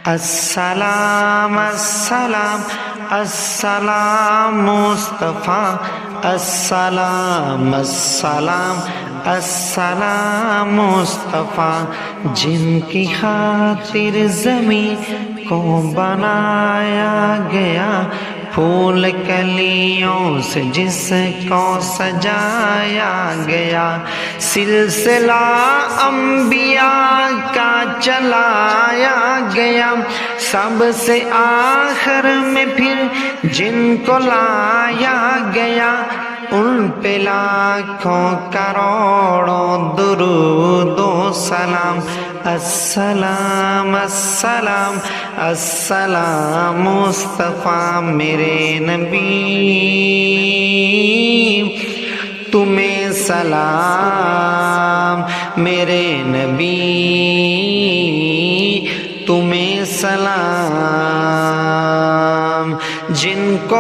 السلام السلام السلام مصطفیٰ، السلام السلام السلام مصطفیٰ، جن کی خاطر زمین کو بنایا گیا، پھول کلیوں سے جس کو سجایا گیا، سلسلہ انبیاء کا چلایا گیا، سب سے آخر میں پھر جن کو لایا گیا، ان پہ لاکھوں کروڑوں درود و سلام۔ السلام السلام السلام مصطفیٰ میرے نبی، تمہیں سلام میرے نبی، تمہیں سلام، جن کو